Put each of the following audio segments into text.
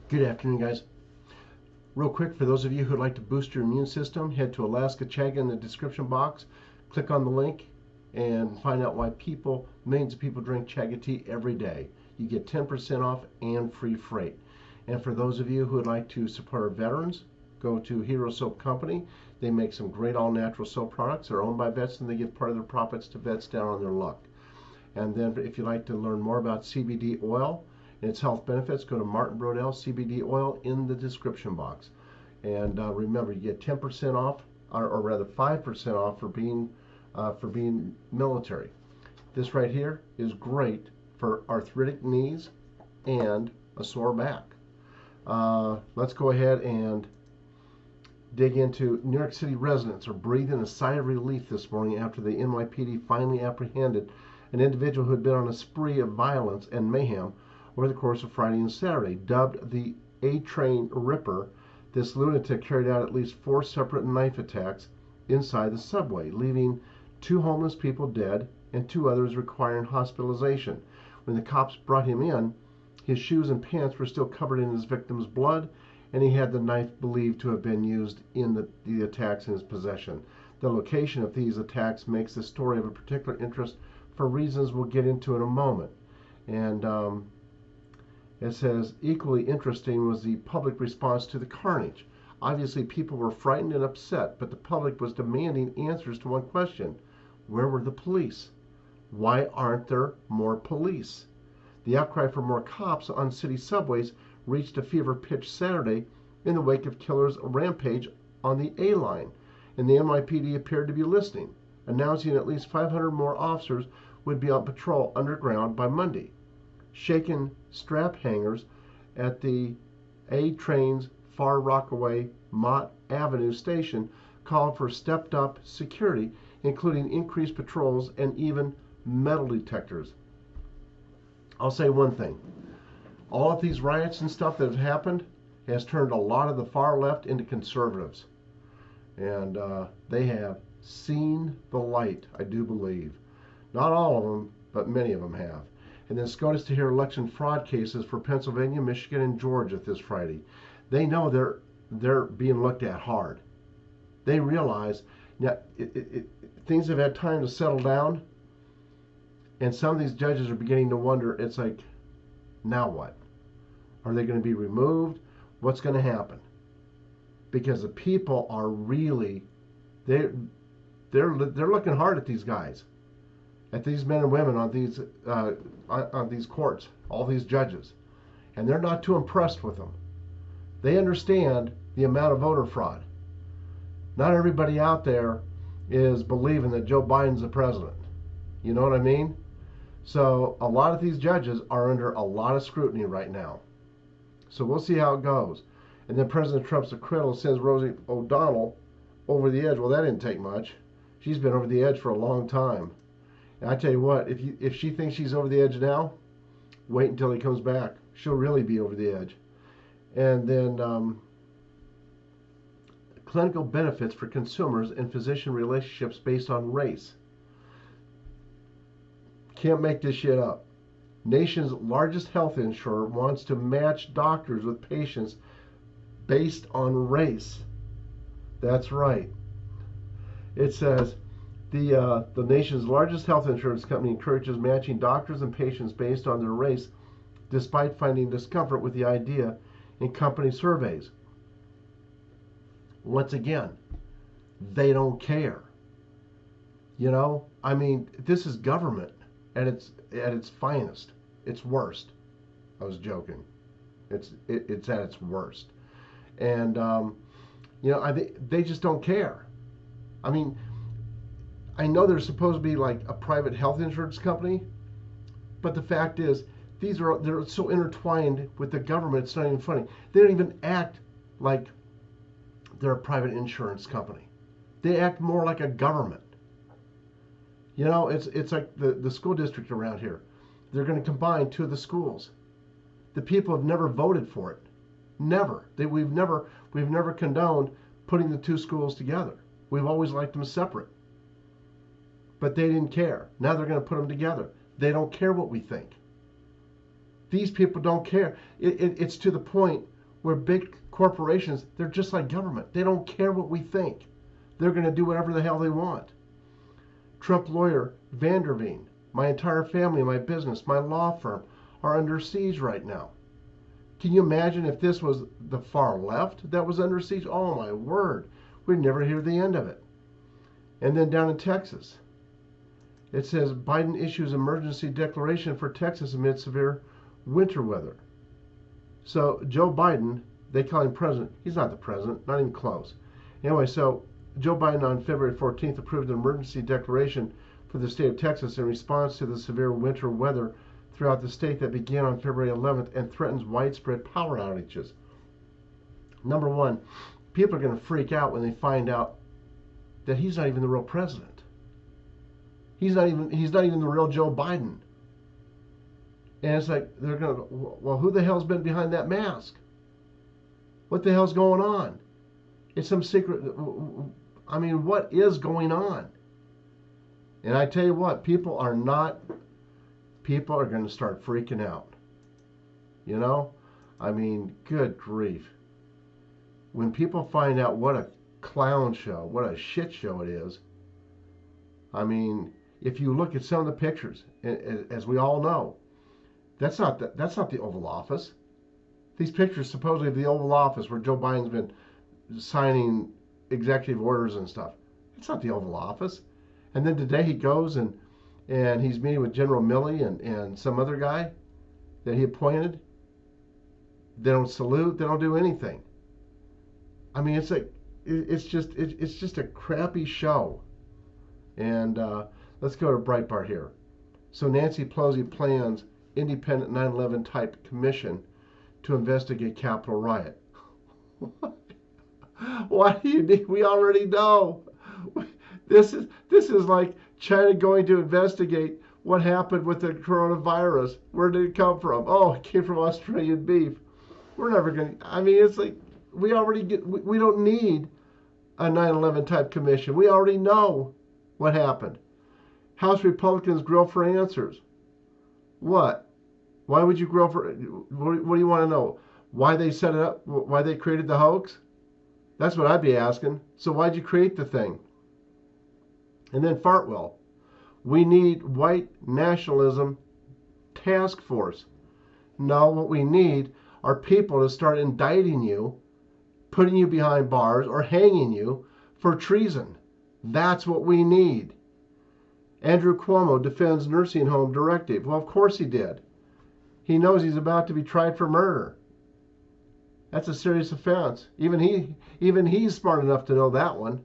Good afternoon, guys. Real quick, for those of you who'd like to boost your immune system, head to Alaska Chaga in the description box, click on the link, and find out why millions of people drink Chaga tea every day. You get 10% off and free freight. And for those of you who would like to support our veterans, go to Hero Soap Company. They make some great all-natural soap products. They're owned by vets, and they give part of their profits to vets down on their luck. And then if you'd like to learn more about CBD oil and its health benefits, go to Martin Brodell CBD oil in the description box. And remember, you get 10% off, or rather 5% off for being military. This right here is great for arthritic knees and a sore back. Let's go ahead and dig into New York City residents are breathing a sigh of relief this morning after the NYPD finally apprehended an individual who had been on a spree of violence and mayhem over the course of Friday and Saturday. Dubbed the A-Train Ripper, this lunatic carried out at least 4 separate knife attacks inside the subway, leaving 2 homeless people dead and 2 others requiring hospitalization. When the cops brought him in, his shoes and pants were still covered in his victim's blood, and he had the knife believed to have been used in the attacks in his possession. The location of these attacks makes the story of a particular interest for reasons we'll get into in a moment. And it says, equally interesting was the public response to the carnage. Obviously, people were frightened and upset, but the public was demanding answers to one question. Where were the police? Why aren't there more police? The outcry for more cops on city subways reached a fever pitch Saturday in the wake of killers' rampage on the A line, and the NYPD appeared to be listening, announcing at least 500 more officers would be on patrol underground by Monday. Shaken strap hangers at the A train's Far Rockaway Mott Avenue station called for stepped up security, including increased patrols and even metal detectors. I'll say one thing. All of these riots and stuff that have happened has turned a lot of the far left into conservatives. And they have seen the light, I do believe. Not all of them, but many of them have. And then SCOTUS to hear election fraud cases for Pennsylvania, Michigan, and Georgia this Friday. They know they're being looked at hard. They realize now things have had time to settle down, and some of these judges are beginning to wonder, it's like, now what? Are they going to be removed? What's going to happen? Because the people are really, they're looking hard at these guys, at these men and women on these courts, all these judges, and they're not too impressed with them. They understand the amount of voter fraud. Not everybody out there is believing that Joe Biden's the president. You know what I mean? So a lot of these judges are under a lot of scrutiny right now. So we'll see how it goes. And then President Trump's acquittal sends Rosie O'Donnell over the edge. Well, that didn't take much. She's been over the edge for a long time. And I tell you what, if she thinks she's over the edge now, wait until he comes back. She'll really be over the edge. And then clinical benefits for consumers and physician relationships based on race. Can't make this shit up. Nation's largest health insurer wants to match doctors with patients based on race. That's right. It says the nation's largest health insurance company encourages matching doctors and patients based on their race, despite finding discomfort with the idea in company surveys. Once again, they don't care. You know, I mean, this is government at its finest. Its worst. I was joking. It's at its worst. And you know, they just don't care. I mean, I know they're supposed to be like a private health insurance company, but the fact is, they're so intertwined with the government. It's not even funny. They don't even act like they're a private insurance company. They act more like a government. You know, it's like the school district around here. They're going to combine 2 of the schools. The people have never voted for it. Never. We've never condoned putting the 2 schools together. We've always liked them separate. But they didn't care. Now they're going to put them together. They don't care what we think. These people don't care. It's to the point where big corporations, they're just like government. They don't care what we think. They're going to do whatever the hell they want. Trump lawyer Vanderveen, my entire family, my business, my law firm are under siege right now. Can you imagine if this was the far left that was under siege? Oh my word, we'd never hear the end of it. And then down in Texas, it says Biden issues emergency declaration for Texas amid severe winter weather. So Joe Biden, they call him president. He's not the president, not even close. Anyway, so Joe Biden on February 14th approved an emergency declaration for the state of Texas in response to the severe winter weather throughout the state that began on February 11th and threatens widespread power outages. Number one, people are going to freak out when they find out that he's not even the real president. He's not even the real Joe Biden. And it's like, they're going to, well, who the hell's been behind that mask? What the hell's going on? It's some secret. I mean, what is going on? And I tell you what, people are going to start freaking out. You know? I mean, good grief. When people find out what a clown show, what a shit show it is, I mean, if you look at some of the pictures, as we all know, that's not the Oval Office. These pictures supposedly of the Oval Office where Joe Biden's been signing executive orders and stuff. It's not the Oval Office. And then today he goes and he's meeting with General Milley and some other guy that he appointed. They don't salute. They don't do anything. I mean, it's like it's just a crappy show. And let's go to Breitbart here. So Nancy Pelosi plans independent 9/11 type commission to investigate Capitol riot. Why do you need? We already know. This is like China going to investigate what happened with the coronavirus. Where did it come from? Oh, it came from Australian beef. We're never going to. I mean, it's like we don't need a 9/11 type commission. We already know what happened. House Republicans grill for answers. What? Why would you grill for? What do you want to know? Why they set it up? Why they created the hoax? That's what I'd be asking. So why'd you create the thing? And then Fartwell. We need white nationalism task force. No, what we need are people to start indicting you, putting you behind bars, or hanging you for treason. That's what we need. Andrew Cuomo defends nursing home directive. Well, of course he did. He knows he's about to be tried for murder. That's a serious offense. Even he's smart enough to know that one.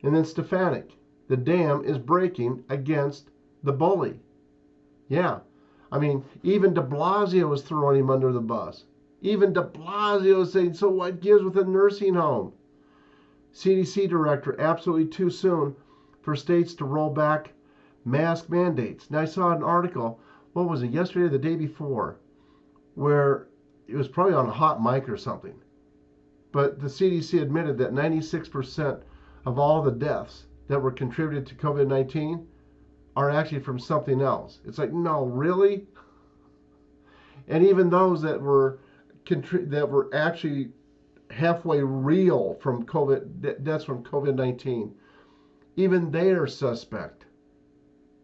And then Stefanik. The dam is breaking against the bully. Yeah. I mean, even de Blasio was throwing him under the bus. Even de Blasio was saying, so what gives with a nursing home? CDC director, absolutely too soon for states to roll back mask mandates. Now, I saw an article, what was it, yesterday or the day before, where it was probably on a hot mic or something. But the CDC admitted that 96% of all the deaths that were contributed to COVID-19 are actually from something else. It's like, no, really? And even those that were actually halfway real from COVID, deaths from COVID-19, even they are suspect.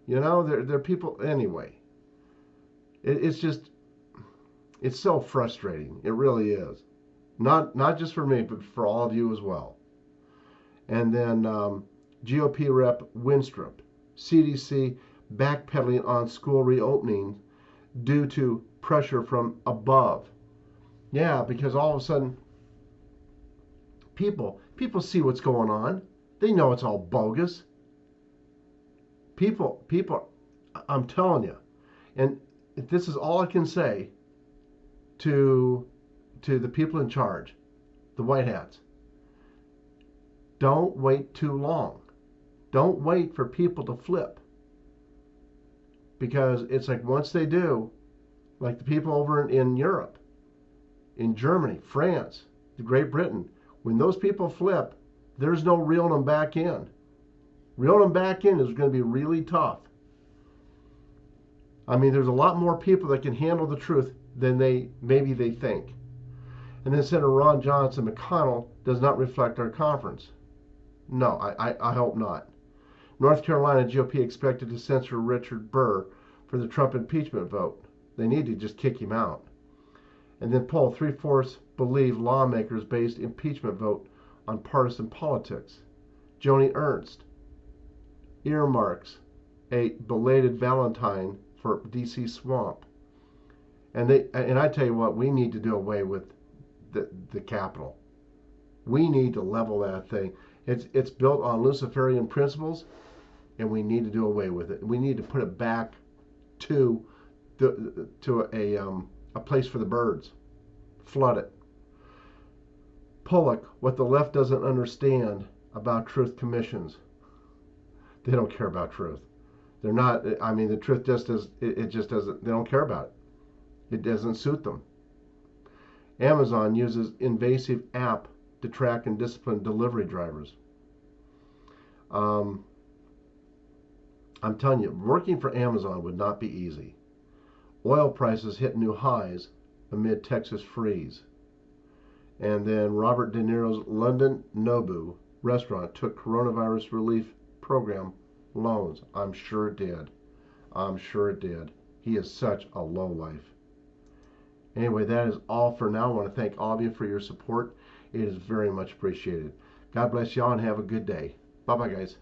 You know, they're people anyway. It's so frustrating. It really is. Not just for me, but for all of you as well. And then GOP Rep Winstrup, CDC backpedaling on school reopening due to pressure from above. Yeah, because all of a sudden, people see what's going on. They know it's all bogus. People, I'm telling you, and this is all I can say to the people in charge, the white hats. Don't wait too long. Don't wait for people to flip. Because it's like once they do, like the people over in Europe, in Germany, France, Great Britain, when those people flip, there's no reeling them back in. Reeling them back in is going to be really tough. I mean, there's a lot more people that can handle the truth than maybe they think. And then Senator Ron Johnson McConnell does not reflect our conference. No, I hope not. North Carolina GOP expected to censure Richard Burr for the Trump impeachment vote. They need to just kick him out. And then poll, 3/4 believe lawmakers based impeachment vote on partisan politics. Joni Ernst earmarks a belated Valentine for DC swamp. And I tell you what, we need to do away with the Capitol. We need to level that thing. It's built on Luciferian principles, and we need to do away with it. We need to put it back to a place for the birds. Flood it. Pollock, what the left doesn't understand about truth commissions. They don't care about truth. They're not. I mean, the truth just does. It just doesn't. They don't care about it. It doesn't suit them. Amazon uses invasive app to track and discipline delivery drivers. I'm telling you, working for Amazon would not be easy. Oil prices hit new highs amid Texas freeze. And then Robert De Niro's London Nobu restaurant took coronavirus relief program loans. I'm sure it did. I'm sure it did. He is such a lowlife. Anyway, that is all for now. I want to thank all of you for your support. It is very much appreciated. God bless y'all and have a good day. Bye-bye, guys.